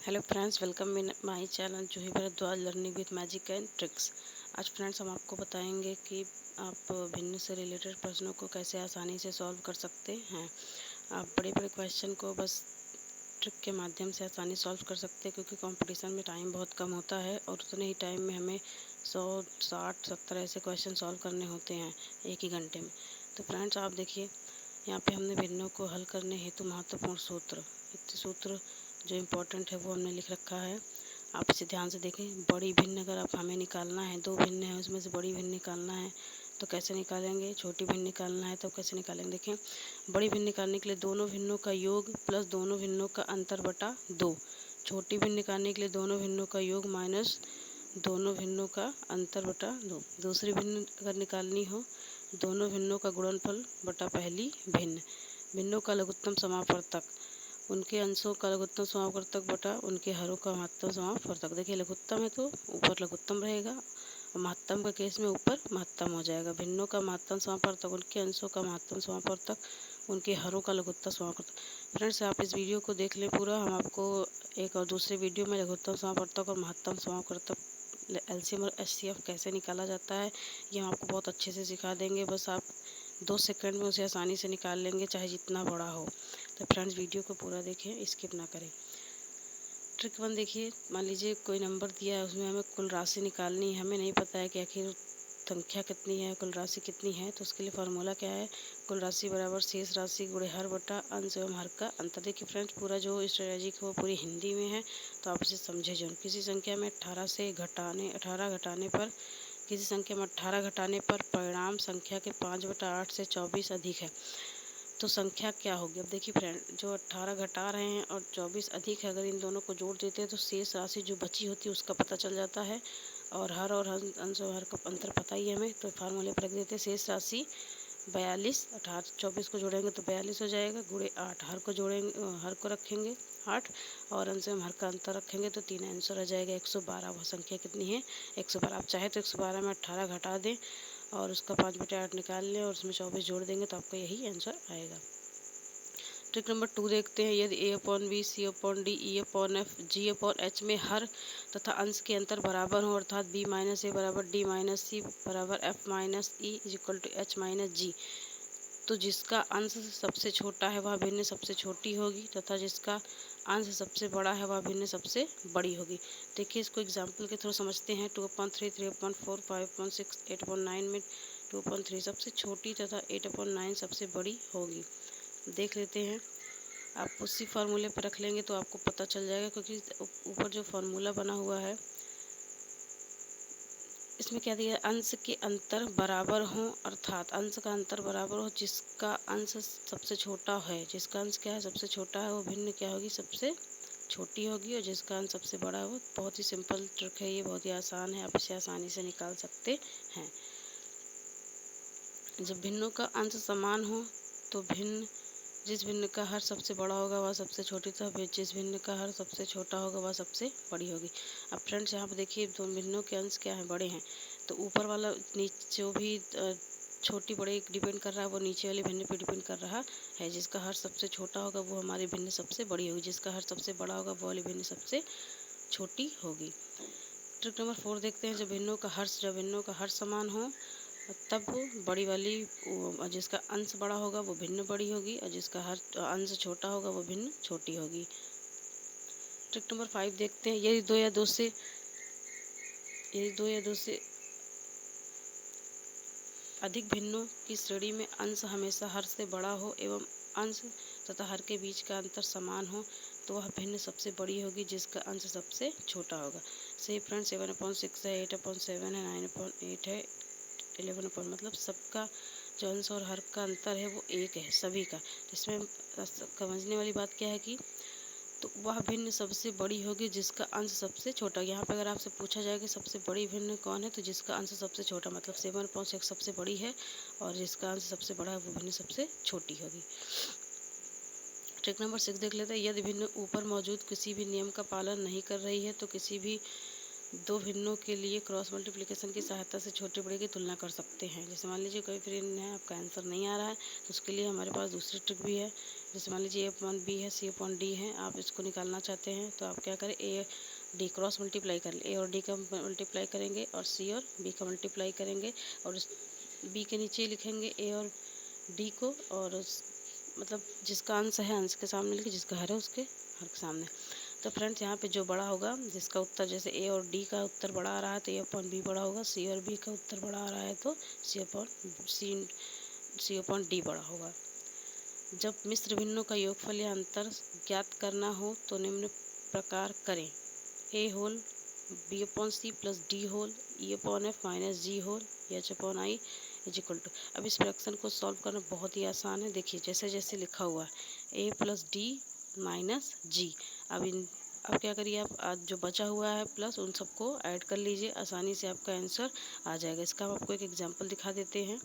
Hello friends, welcome in my channel Juhi Bhardwaj learning with magic and tricks. आज friends हम आपको बताएंगे कि आप भिन्न से रिलेटेड प्रश्नों को कैसे आसानी से सॉल्व कर सकते हैं। आप बड़े बड़े क्वेश्चन को बस ट्रिक के माध्यम से आसानी सॉल्व कर सकते हैं, क्योंकि कंपटीशन में टाइम बहुत कम होता है और उतने ही टाइम में हमें 100, 60, 70 ऐसे क्वेश्चन सॉल्व करने होते हैं एक ही घंटे में। तो फ्रेंड्स आप देखिए, यहाँ पे हमने भिन्नों को हल करने हेतु महत्वपूर्ण सूत्र, इतने सूत्र जो इम्पोर्टेंट है वो हमने लिख रखा है। आप इसे ध्यान से देखें। बड़ी भिन्न अगर आप हमें निकालना है, दो भिन्न है उसमें से बड़ी भिन्न निकालना है तो कैसे निकालेंगे, छोटी भिन्न निकालना है तो कैसे निकालेंगे। देखें, बड़ी भिन्न निकालने के लिए दोनों भिन्नों का योग प्लस दोनों भिन्नों का अंतर बटा 2। छोटी भिन्न निकालने के लिए दोनों भिन्नों का योग माइनस दोनों भिन्नों का अंतर बटा 2। दूसरी भिन्न अगर निकालनी हो, दोनों भिन्नों का गुणनफल बटा पहली भिन्न। भिन्नों का लघुत्तम समापवर्तक, उनके अंशों का लघुत्तम समापवर्तक बटा उनके हरों का महत्तम समापवर्तक। देखिए, लघुत्तम है तो ऊपर लघुत्तम रहेगा और महत्तम का केस में ऊपर महत्तम हो जाएगा। भिन्नों का महत्तम समापवर्तक, उनके अंशों का महत्तम समापवर्तक, उनके हरों का लघुत्तम समापवर्तक। फ्रेंड्स आप इस वीडियो को देख लें पूरा। हम आपको एक और दूसरे वीडियो में लघुत्तम समापवर्तक और महत्तम समापवर्तक एलसीएम और एचसीएफ कैसे निकाला जाता है ये हम आपको बहुत अच्छे से सिखा देंगे। बस आप 2 सेकंड में उसे आसानी से निकाल लेंगे, चाहे जितना बड़ा हो। तो फ्रेंड्स वीडियो को पूरा देखें, स्किप ना करें। ट्रिक 1 देखिए, मान लीजिए कोई नंबर दिया है, उसमें हमें कुल राशि निकालनी है। हमें नहीं पता है कि आखिर संख्या कितनी है, कुल राशि कितनी है। तो उसके लिए फार्मूला क्या है, कुल राशि बराबर शेष राशि गुणे हर बटा अंश एवं हर का अंतर। देखिए फ्रेंड्स, पूरा जो स्ट्रेटजी है वो पूरी हिंदी में है, तो आप इसे समझे जरूर। किसी संख्या में 18 घटाने पर, किसी संख्या में 18 घटाने पर परिणाम संख्या के 5/8 से 24 अधिक है तो संख्या क्या होगी। अब देखिए फ्रेंड, जो 18 घटा रहे हैं और 24 अधिक है, अगर इन दोनों को जोड़ देते हैं तो शेष राशि जो बची होती है उसका पता चल जाता है। और अंश और हर का अंतर पता ही है हमें, तो फार्मूले पर रख देते हैं। शेष राशि 42, 18 24 को जोड़ेंगे तो 42 हो जाएगा, गुणे 8। हर को जोड़ेंगे, हर को रखेंगे 8 और अंश में हर का अंतर रखेंगे तो 3 आंसर आ जाएगा 112। वह संख्या कितनी है, 112। आप चाहे तो 112 में 18 घटा दें और उसका 5/8 निकाल लें और उसमें 24 जोड़ देंगे तो आपका यही आंसर आएगा। ट्रिक नंबर 2 देखते हैं। यदि a/b, c/d, e/f, g/h में हर तथा अंश के अंतर बराबर हो, अर्थात b - a बराबर d - c बराबर f - e equal to h - g, तो जिसका अंश सबसे छोटा है वह भिन्न सबसे छोटी होगी तथा जिसका अंश सबसे बड़ा है वह भिन्न सबसे बड़ी होगी। देखिए, इसको एग्जाम्पल के थ्रू समझते हैं। 2/3, 3/4, 5/6, 8/9 में 2/3 सबसे छोटी तथा 8/9 सबसे बड़ी होगी। देख लेते हैं। आप उसी फार्मूले पर रख लेंगे तो आपको पता चल जाएगा, क्योंकि ऊपर जो फार्मूला बना हुआ है इसमें क्या दिया है, अंश के अंतर बराबर हो, अर्थात अंश का अंतर बराबर हो, जिसका अंश सबसे छोटा है, जिसका अंश क्या है सबसे छोटा है वो भिन्न क्या होगी, सबसे छोटी होगी। और जिसका अंश सबसे बड़ा है वो, बहुत ही सिंपल ट्रिक है ये, बहुत ही आसान है, आप इसे आसानी से निकाल सकते हैं। जब भिन्नों का अंश समान हो तो जिस भिन्न का हर सबसे बड़ा होगा वह सबसे छोटी, तो जिस भिन्न का हर सबसे छोटा होगा वह सबसे बड़ी होगी। अब फ्रेंड्स यहाँ पर देखिए, दो भिन्नों के अंश क्या है, बड़े हैं, तो ऊपर वाला नीचे जो भी छोटी बड़े डिपेंड कर रहा है वो नीचे वाले भिन्न पे डिपेंड कर रहा है। जिसका हर सबसे छोटा होगा वो हमारी भिन्न सबसे बड़ी होगी, जिसका हर सबसे बड़ा होगा वो वाली भिन्न सबसे छोटी होगी। ट्रिक नंबर 4 देखते हैं। जब भिन्नों का हर समान हो तब बड़ी वाली, जिसका अंश बड़ा होगा वो भिन्न बड़ी होगी और जिसका हर अंश छोटा होगा वो भिन्न छोटी होगी। ट्रिक नंबर 5 देखते हैं। यदि दो या दो से अधिक भिन्नों की श्रेणी में अंश हमेशा हर से बड़ा हो एवं अंश तथा हर के बीच का अंतर समान हो तो वह भिन्न सबसे बड़ी होगी, जिसका अंश सबसे छोटा होगा। सही फ्रेंड, 7/6 है, 8/7 है, 9/8 है, 11 मतलब सबका जो अंश और हर का अंतर है वो एक है सभी का। इसमें समझने वाली बात क्या है कि तो वह भिन्न सबसे बड़ी होगी जिसका अंश सबसे छोटा। यहाँ पे अगर आपसे पूछा जाए कि सबसे बड़ी भिन्न कौन है, तो जिसका अंश सबसे छोटा, मतलब 7/6 सबसे बड़ी है और जिसका अंश सबसे बड़ा है वो भिन्न सबसे छोटी होगी। ट्रिक नंबर 6 देख लेते हैं। यदि भिन्न ऊपर मौजूद किसी भी नियम का पालन नहीं कर रही है तो किसी भी दो भिन्नों के लिए क्रॉस मल्टीप्लिकेशन की सहायता से छोटे बड़े की तुलना कर सकते हैं। जैसे मान लीजिए कोई फ्रेंड है, आपका आंसर नहीं आ रहा है तो उसके लिए हमारे पास दूसरी ट्रिक भी है। जैसे मान लीजिए A/B है, C/D है, आप इसको निकालना चाहते हैं तो आप क्या करें, A/D क्रॉस मल्टीप्लाई कर ले, A और D का मल्टीप्लाई करेंगे और C और B का मल्टीप्लाई करेंगे और B के नीचे लिखेंगे A और D को, और मतलब जिसका अंश है अंश के सामने लिखे, जिसका हर है उसके हर के सामने। तो फ्रेंड्स यहाँ पे जो बड़ा होगा, जिसका उत्तर जैसे A और D का उत्तर बड़ा आ रहा है तो A/B बड़ा होगा, C और B का उत्तर बड़ा आ रहा है तो C/D बड़ा होगा। जब मिश्र भिन्नों का योगफल या अंतर ज्ञात करना हो तो निम्न प्रकार करें: A whole B/C plus D whole E/F minus G whole H/I is equal to. अब इस फ्रैक्शन को सॉल्व करना बहुत ही आसान है। देखिए जैसे जैसे लिखा हुआ है A plus D minus G। अब क्या करिए, आप आज जो बचा हुआ है प्लस उन सबको ऐड कर लीजिए, आसानी से आपका आंसर आ जाएगा। इसका हम आपको एक एग्जांपल दिखा देते हैं।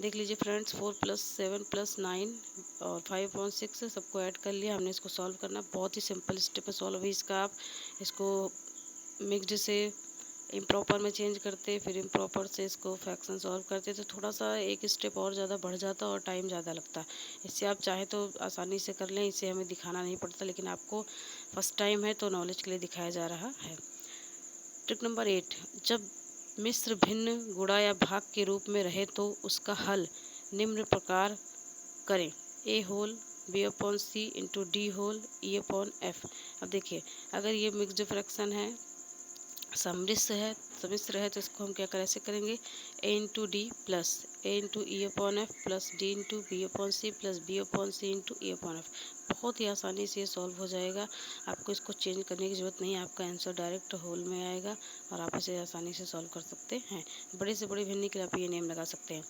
देख लीजिए फ्रेंड्स, 4 + 7 + 9 और 5/6 सबको ऐड कर लिया हमने। इसको सॉल्व करना बहुत ही सिंपल स्टेप है सॉल्व। अभी इसका आप इसको मिक्स्ड से इम्प्रॉपर में चेंज करते, फिर इम्प्रॉपर से इसको फ्रैक्शन सॉल्व करते तो थोड़ा सा एक स्टेप और ज़्यादा बढ़ जाता और टाइम ज़्यादा लगता। इससे आप चाहे तो आसानी से कर लें, इसे हमें दिखाना नहीं पड़ता, लेकिन आपको फर्स्ट टाइम है तो नॉलेज के लिए दिखाया जा रहा है। ट्रिक नंबर 8, जब मिश्र भिन्न गुणा या भाग के रूप में रहे तो उसका हल निम्न प्रकार करें: A whole B/C into D whole E/F। अब देखिए, अगर ये मिक्स्ड फ्रैक्शन है, सम्मिश्र है तो इसको हम क्या कैसे करेंगे, A into D plus A into E/F plus D into B/C plus B/C into E/F। बहुत ही आसानी से ये सॉल्व हो जाएगा। आपको इसको चेंज करने की ज़रूरत नहीं है, आपका आंसर डायरेक्ट होल में आएगा और आप इसे आसानी से सॉल्व कर सकते हैं। बड़े से बड़े भिन्न के लिए आप ये नेम लगा सकते हैं।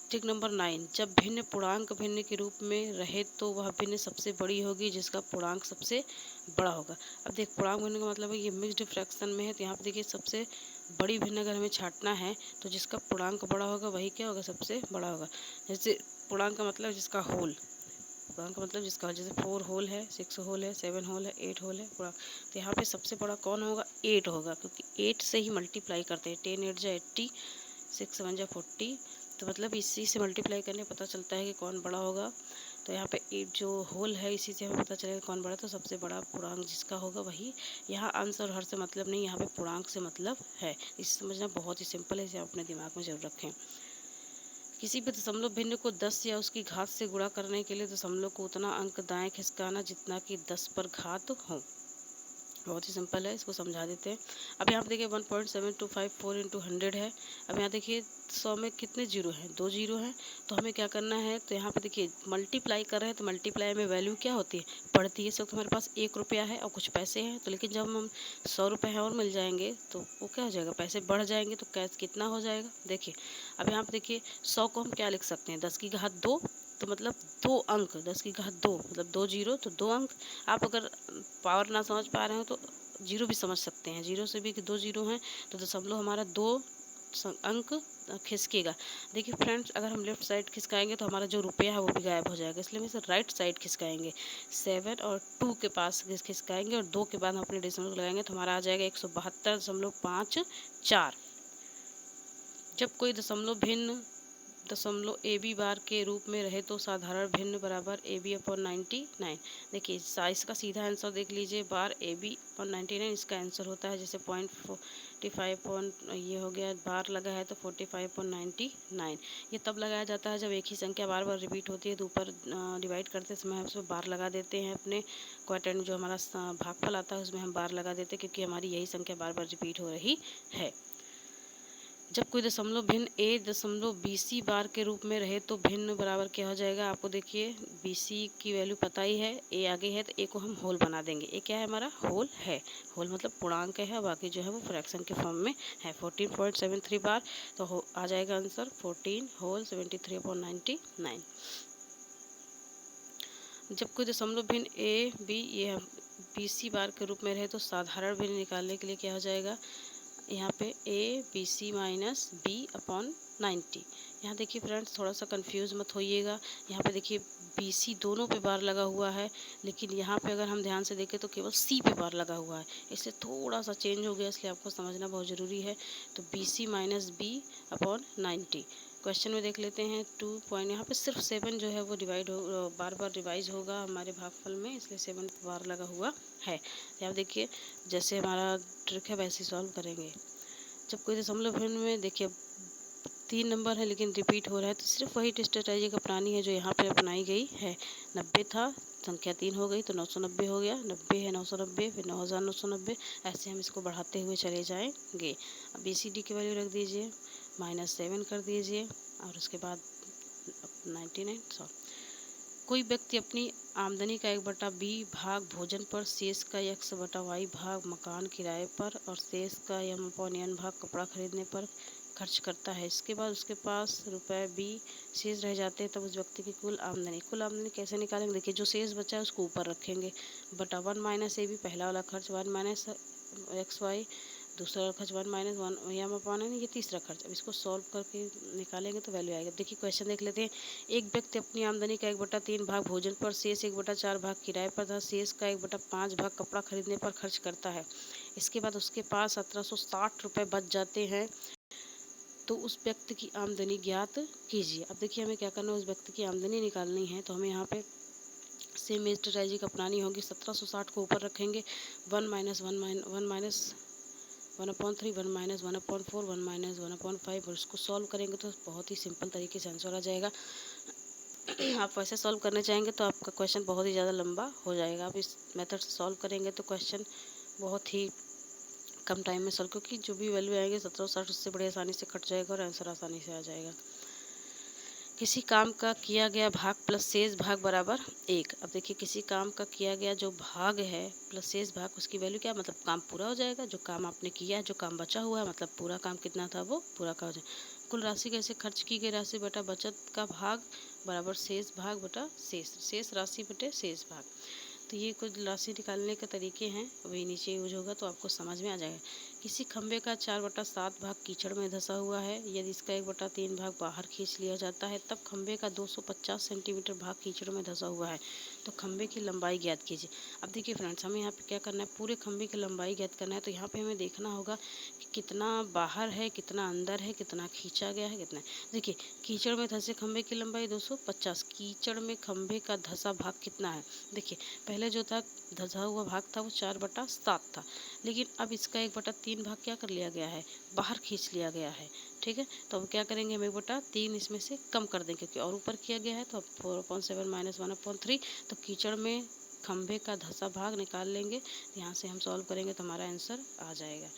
ट्रिक नंबर 9, जब भिन्न पूर्णांक भिन्न के रूप में रहे तो वह भिन्न सबसे बड़ी होगी जिसका पूर्णांक सबसे बड़ा होगा। अब देख, पूर्णांक भिन्न का मतलब है ये मिक्स्ड फ्रैक्शन में है, तो यहाँ पे देखिए सबसे बड़ी भिन्न अगर हमें छांटना है तो जिसका पूर्णांक बड़ा होगा वही क्या होगा, सबसे बड़ा होगा। जैसे पूर्णांक का मतलब जिसका होल, पूर्णांक का मतलब जिसका, जैसे 4 होल है, 6 होल है, 7 होल है, 8 होल है पूर्णांक, तो यहाँ पे सबसे बड़ा कौन होगा, 8 होगा, क्योंकि 8 से ही मल्टीप्लाई करते हैं। 10 8 जा 80, 6 7 जा 40, तो मतलब इसी से मल्टीप्लाई करने पता चलता है कि कौन बड़ा होगा। तो यहाँ पे 8 जो होल है इसी से हमें पता चलेगा कौन बड़ा, तो सबसे बड़ा पूर्णांक जिसका होगा वही। यहाँ अंश और हर से मतलब नहीं, यहाँ पे पूर्णांक से मतलब है। इसे समझना बहुत ही सिंपल है, इसे आप अपने दिमाग में जरूर रखें। किसी भी दशमलव भिन्न को 10 या उसकी घात से गुणा करने के लिए दशमलव को उतना अंक दाएं खिसकाना जितना कि 10 पर घात हो। बहुत ही सिंपल है, इसको समझा देते हैं। अब यहाँ पे देखिए 1.7254 इंटू 100 है। अब यहाँ देखिए 100 में कितने जीरो हैं, 2 जीरो हैं, तो हमें क्या करना है, तो यहाँ पे देखिए मल्टीप्लाई कर रहे हैं तो मल्टीप्लाई में वैल्यू क्या होती है, बढ़ती है। इस वक्त हमारे पास 1 रुपया है और कुछ पैसे हैं, तो लेकिन जब हम 100 रुपये हैं और मिल जाएंगे तो वो क्या हो जाएगा, पैसे बढ़ जाएंगे, तो कैश कितना हो जाएगा। देखिए अब यहाँ पे देखिए 100 को हम क्या लिख सकते हैं, 10 की घात 2, तो मतलब 2 अंक, 10 की घात 2 मतलब 2 जीरो, तो 2 अंक। आप अगर पावर ना समझ पा रहे हो तो जीरो भी समझ सकते हैं, जीरो से भी कि 2 जीरो हैं तो दशमलव हमारा 2 अंक खिसकेगा। देखिए फ्रेंड्स, अगर हम लेफ्ट साइड खिसकाएंगे तो हमारा जो रुपया है वो भी गायब हो जाएगा, इसलिए हम इसे राइट साइड खिसकाएंगे। 7 और 2 के पास खिसकाएंगे और 2 के बाद हम अपने डेसिमल लगाएंगे तो हमारा आ जाएगा 172.54। जब कोई दशमलव AB बार के रूप में रहे तो साधारण भिन्न बराबर AB/99। देखिए साइज का सीधा आंसर देख लीजिए, बार AB/99 इसका आंसर होता है। जैसे 0.45 ये हो गया, बार लगा है तो 45.99। ये तब लगाया जाता है जब एक ही संख्या बार बार रिपीट होती है, तो ऊपर डिवाइड करते समय हम उसमें बार लगा देते हैं। अपने क्वाड्रेंट जो हमारा भागफल आता है उसमें हम बार लगा देते हैं, क्योंकि हमारी यही संख्या बार बार रिपीट हो रही है। जब कोई दशमलव भिन्न A.BC बार के रूप में रहे तो भिन्न बराबर क्या हो जाएगा, आपको देखिए BC की वैल्यू पता ही है, A आगे है तो A को हम होल बना देंगे। A क्या है, हमारा होल है, होल मतलब पूर्णांक है, बाकी जो है वो फ्रैक्शन के फॉर्म में है। 14.73 बार, तो आ जाएगा आंसर 14 होल 73.99। जब कोई दशमलव भिन्न A.B या BC बार के रूप में रहे तो साधारण भिन्न निकालने के लिए क्या हो जाएगा, यहाँ पे A/BC माइनस B/90। यहाँ देखिए फ्रेंड्स, थोड़ा सा कंफ्यूज मत होइएगा। यहाँ पे देखिए BC दोनों पे बार लगा हुआ है, लेकिन यहाँ पे अगर हम ध्यान से देखें तो केवल C पे बार लगा हुआ है, इसलिए थोड़ा सा चेंज हो गया, इसलिए आपको समझना बहुत ज़रूरी है। तो BC माइनस B/90, क्वेश्चन में देख लेते हैं 2 पॉइंट, यहाँ पे सिर्फ 7 जो है वो डिवाइड हो, बार बार रिवाइज होगा हमारे भागफल में, इसलिए 7 बार लगा हुआ है। यहाँ देखिए जैसे हमारा ट्रिक है वैसे ही सॉल्व करेंगे। जब कोई दशमलव भिन्न में देखिए 3 नंबर है लेकिन रिपीट हो रहा है, तो सिर्फ वही स्ट्रेटजी अपनानी है जो यहाँ पे अपनाई गई है। 90 था, संख्या 3 हो गई तो 990 हो गया, 90 है 990, फिर 9990, ऐसे हम इसको बढ़ाते हुए चले जाएंगे। अब BCD की वैल्यू रख दीजिए, -7 कर दीजिए और उसके बाद 99 सॉरी। कोई व्यक्ति अपनी आमदनी का 1/B भाग भोजन पर, शेष का X/Y भाग मकान किराए पर और शेष का M/N भाग कपड़ा खरीदने पर खर्च करता है। इसके बाद उसके पास ₹B शेष रह जाते हैं, तब उस व्यक्ति की कुल आमदनी कैसे निकालेंगे? देखिए जो शेष बचा है उसको ऊपर रखेंगे, बटा 1 - AB पहला वाला खर्च, 1 - XY दूसरा खर्च, 1 - 1 ये तीसरा खर्च। अब इसको सॉल्व करके निकालेंगे तो वैल्यू आएगी। अब देखिए क्वेश्चन देख लेते हैं। एक व्यक्ति अपनी आमदनी का 1/3 भाग भोजन पर, शेष 1/4 भाग किराए पर तथा शेष का 1/5 भाग कपड़ा खरीदने पर खर्च करता है। इसके बाद उसके पास 1760 रुपये बच जाते हैं, तो उस व्यक्ति की आमदनी ज्ञात कीजिए। अब देखिए हमें क्या करना है, उस व्यक्ति की आमदनी निकालनी है, तो हमें यहाँ पे सेम स्ट्रेटजी अपनानी होगी। 1760 को ऊपर रखेंगे, 1 - 1/3, 1 - 1/4, 1 - 1/5 और इसको सॉल्व करेंगे तो बहुत ही सिंपल तरीके से आंसर आ जाएगा। आप वैसे सॉल्व करने चाहेंगे तो आपका क्वेश्चन बहुत ही ज़्यादा लंबा हो जाएगा। आप इस मेथड से सॉल्व करेंगे तो क्वेश्चन बहुत ही कम टाइम में सॉल्व, क्योंकि जो भी वैल्यू आएगी 1760 उससे बड़े आसानी से कट जाएगा और आंसर आसानी से आ जाएगा। किसी काम का किया गया भाग प्लस शेष भाग बराबर 1। अब देखिए किसी काम का किया गया जो भाग है प्लस शेष भाग, उसकी वैल्यू क्या, मतलब काम पूरा हो जाएगा। जो काम आपने किया है, जो काम बचा हुआ है, मतलब पूरा काम कितना था वो पूरा का हो जाएगा। कुल राशि कैसे खर्च की गई राशि बटा बचत का भाग बराबर शेष भाग बटा शेष राशि बटे शेष भाग। तो ये कुछ राशि निकालने के तरीके हैं, वही नीचे यूज होगा तो आपको समझ में आ जाएगा। किसी खंभे का 4/7 भाग कीचड़ में धंसा हुआ है। यदि इसका 1/3 भाग बाहर खींच लिया जाता है, तब खंभे का 250 सेंटीमीटर भाग कीचड़ में धंसा हुआ है, तो खंभे की लंबाई ज्ञात कीजिए। अब देखिए फ्रेंड्स, हमें यहाँ पे क्या करना है, पूरे खंभे की लंबाई ज्ञात करना है। तो यहाँ पे हमें देखना होगा कि कितना बाहर है, कितना अंदर है, कितना खींचा गया है, कितना। देखिए कीचड़ में धंसे खंभे की लंबाई 250, कीचड़ में खंभे का धंसा भाग कितना है। देखिए पहले जो था धंसा हुआ भाग था वो 4/7 था, लेकिन अब इसका 1/3 भाग क्या कर लिया गया है, बाहर खींच लिया गया है। ठीक है, तो अब क्या करेंगे, हम 1/3 इसमें से कम कर देंगे क्योंकि और ऊपर किया गया है। तो अब 4/7 - 1/3, तो कीचड़ में खंभे का धंसा भाग निकाल लेंगे। यहाँ से हम सॉल्व करेंगे तो हमारा आंसर आ जाएगा।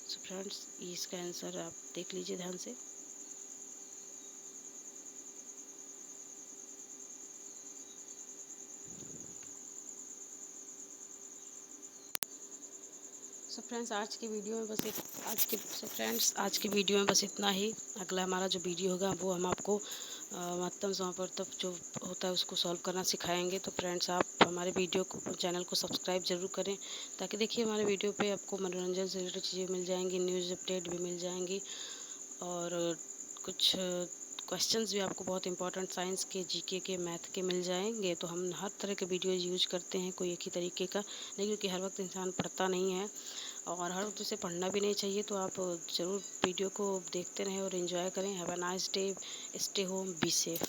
सो फ्रेंड्स, इसका आंसर आप देख लीजिए ध्यान से। सो फ्रेंड्स, आज की वीडियो में बस इतना ही। अगला हमारा जो वीडियो होगा वो हम आपको महत्तम समापन तक जो होता है उसको सॉल्व करना सिखाएंगे। तो फ्रेंड्स, आप हमारे वीडियो को चैनल को सब्सक्राइब ज़रूर करें, ताकि देखिए हमारे वीडियो पे आपको मनोरंजन से रिलेटेड चीज़ें मिल जाएंगी, न्यूज़ अपडेट भी मिल जाएंगी और कुछ क्वेश्चंस भी आपको बहुत इंपॉर्टेंट साइंस के, जीके के, मैथ के मिल जाएंगे। तो हम हर तरह के वीडियो यूज करते हैं, कोई एक ही तरीके का नहीं, क्योंकि हर वक्त इंसान पढ़ता नहीं है और हर वक्त उसे पढ़ना भी नहीं चाहिए। तो आप ज़रूर वीडियो को देखते रहें और एंजॉय करें। Have a nice day, stay home, be safe.